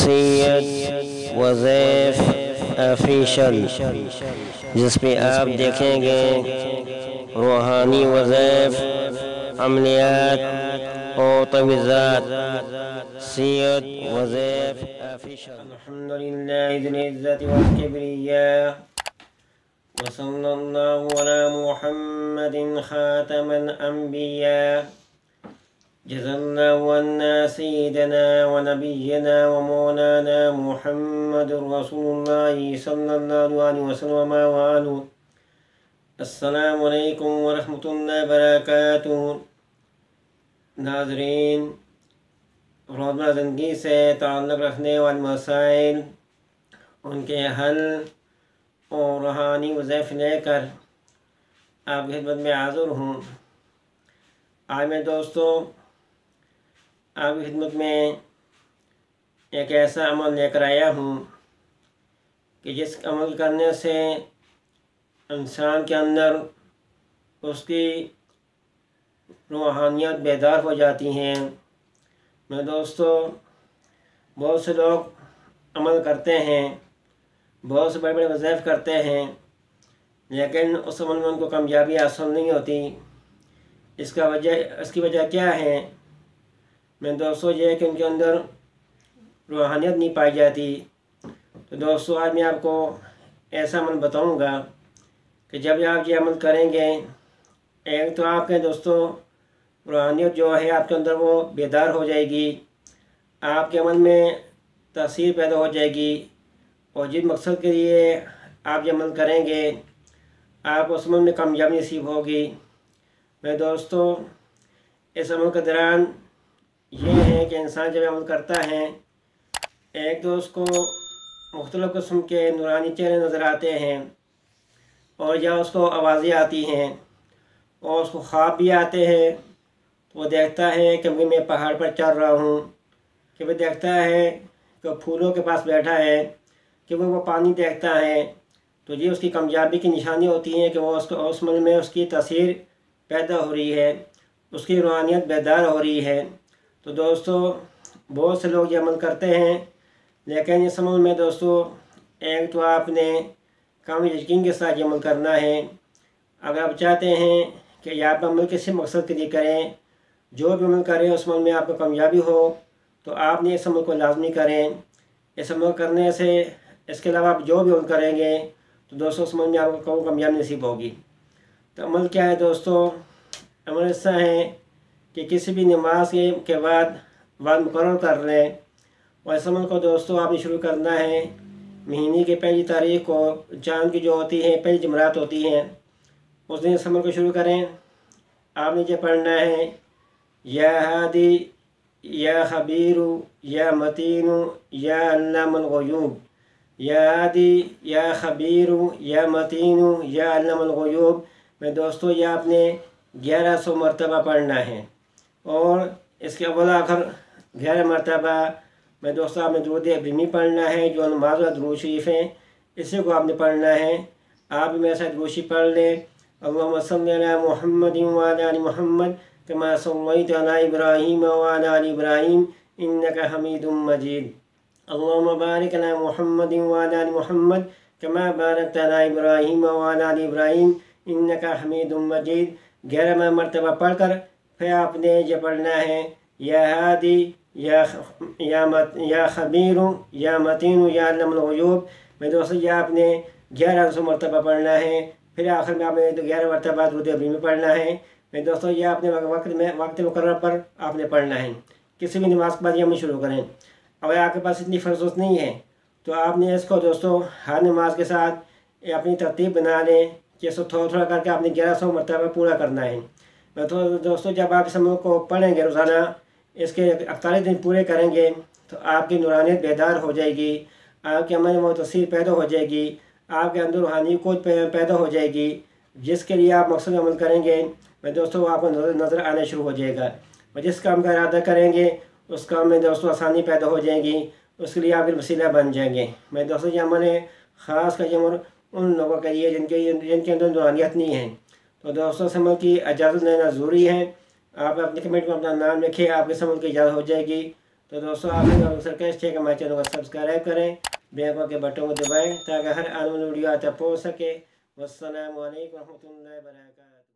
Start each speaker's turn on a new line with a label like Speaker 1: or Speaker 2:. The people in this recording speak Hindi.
Speaker 1: सैयद वज़ैफ़ ऑफिशियल, जिस पे आप देखेंगे रूहानी वज़ैफ़, अमलियात और तवीज़ात। सैयद वज़ैफ़ ऑफिशियल। अल्हम्दुलिल्लाहि ज़िल इज़्ज़ति वल किब्रिया व सल्लल्लाहु अला मुहम्मदिन खातमिल अंबिया। जज़ल्लाहु अन्ना सय्यिदना व नबिय्यना व मौलाना मुहम्मदुर रसूलुल्लाहि सल्लल्लाहु अलैहि वसल्लम व आलहु। अस्सलामु अलैकुम व रहमतुल्लाहि व बरकातुहू। नाज़रीन, रोज़मर्रा ज़िंदगी से ताल्लुक़ रखने वाले मसाइल, उनके हल और रूहानी वज़ैफ़ लेकर आपकी खिदमत में हाज़िर हूँ। आज मैं दोस्तों आपकी खिदमत में एक ऐसा अमल लेकर आया हूँ कि जिस अमल करने से इंसान के अंदर उसकी रूहानियत बेदार हो जाती हैं। मैं दोस्तों, बहुत से लोग अमल करते हैं, बहुत से बड़े बड़े वज़ैफ़ करते हैं, लेकिन उस अमल में उनको कामयाबी हासिल नहीं होती। इसकी वजह क्या है? मैं दोस्तों, ये है कि उनके अंदर रूहानियत नहीं पाई जाती। तो दोस्तों, आज मैं आपको ऐसा अमल बताऊंगा कि जब आप ये अमल करेंगे, एक तो आपके दोस्तों रूहानियत जो है आपके अंदर वो बेदार हो जाएगी, आपके अमल में तासीर पैदा हो जाएगी, और जिस मकसद के लिए आप ये अमल करेंगे आप उस अमल में कामयाबी नसीब होगी। मैं दोस्तों, इस अमल के दौरान ये है कि इंसान जब अमल करता है, एक तो उसको मुख्तलिफ़ किस्म के नूरानी चेहरे नज़र आते हैं, और या उसको आवाज़ें आती हैं, और उसको ख्वाब भी आते हैं। तो वो देखता है कि मैं पहाड़ पर चढ़ रहा हूँ, कि वो देखता है कि फूलों के पास बैठा है, कि वो पानी देखता है। तो ये उसकी कामयाबी की निशानी होती है कि वो उसको उस अमल में उसकी तासीर पैदा हो रही है, उसकी रूहानियत बेदार हो रही है। तो दोस्तों, बहुत से लोग ये अमल करते हैं, लेकिन इस अमल में दोस्तों एक तो आपने कामिल यकीन के साथ ये अमल करना है। अगर आप चाहते हैं कि आप अमल किसी मकसद के लिए करें, जो भी अमल करें उस अमल में आपको कामयाबी हो, तो आपने इस अमल को लाजमी करें। इस अमल करने से इसके अलावा आप जो भी अमल करेंगे तो दोस्तों उस अमल में आपको कामयाबी नसीब होगी। तो अमल क्या है दोस्तों? अमल ऐसा है कि किसी भी नमाज के बाद वक्त मुकर्रर कर लें, और इस अमल को दोस्तों आपने शुरू करना है महीने की पहली तारीख को, चाँद की जो होती है पहली जमरात होती हैं, उस दिन इस अमल को शुरू करें। आपने ये पढ़ना है, या हादी या खबीरु या मतीनु या अल्लामुल ग़ुयूब, या हादी या खबीरु या मतीनु या अल्लामुल ग़ुयूब। मैं दोस्तों, ये आपने 1100 मरतबा पढ़ना है, और इसके अव्वल आखिर 11 मरतबा मैं दोस्तों आपने दुरूद इब्राहिमी पढ़ना है, जो नमाज़ और दुरूद शरीफ है, इसी को आपने पढ़ना है। आप भी मेरे साथ दुरूद शरीफ पढ़ लें। अल्लाहुम्मा सल्लि अला मुहम्मदिन व अला आलि मुहम्मद कमा सल्लैता अला इब्राहीम व अला आलि इब्राहीम इन्नका हमीदुम मजीद। अल्लाहुम्मा बारिक अला मुहम्मदिन व अला आलि मुहम्मद कमा बारकता अला इब्राहीम व अला आलि इब्राहीम इन्नका हमीदुम मजीद। 11 मरतबा पढ़कर फिर आपने ये पढ़ना है, या हादी या खबीरु या मतीनु या अल्लामुल ग़ुयूब। मैं दोस्तों, ये आपने 1100 मरतबा पढ़ना है। फिर आखिर में आपने 11 मरतबा दुरूद इब्राहिमी पढ़ना है। मैं दोस्तों, ये आपने वक्त मुकर्रर पर आपने पढ़ना है। किसी भी नमाज के बाद ये हम शुरू करें। अगर आपके पास इतनी फरसत नहीं है तो आपने इसको दोस्तों हर नमाज के साथ अपनी तरतीब बना लें कि इसको थोड़ा थोड़ा करके आपने 1100 मरतबा पूरा करना है। मैं तो दोस्तों, जब आप इस अमल को पढ़ेंगे रोज़ाना, इसके 41 दिन पूरे करेंगे, तो आपकी नूरानियत बेदार हो जाएगी, आपके अमल में तस्वीर पैदा हो जाएगी, आपके अंदर रूहानी कुछ पैदा हो जाएगी, जिसके लिए आप मकसद अमल करेंगे मैं दोस्तों आपको नज़र आना शुरू हो जाएगा। और जिस काम का इरादा करेंगे उस काम में दोस्तों आसानी पैदा हो जाएगी, उसके लिए आप वसीला बन जाएंगे। मैं दोस्तों, ये अमल है ख़ास कर ये उन लोगों के लिए जिनके अंदर नूरानियत नहीं है। तो दोस्तों, इस अमल की इजाज़त लेना ज़रूरी है। आप अपने कमेंट में अपना नाम लिखिए, आपके इस अमल की इजाज़त हो जाएगी। तो दोस्तों आप लोग रिक्वेस्ट है कि हमारे चैनल को सब्सक्राइब करें, बेल के बटन को दबाएं ताकि हर आने वाली वीडियो आप तक पहुँच सके। वस्सलामु अलैकुम रहमतुल्लाहि व बरकातहू।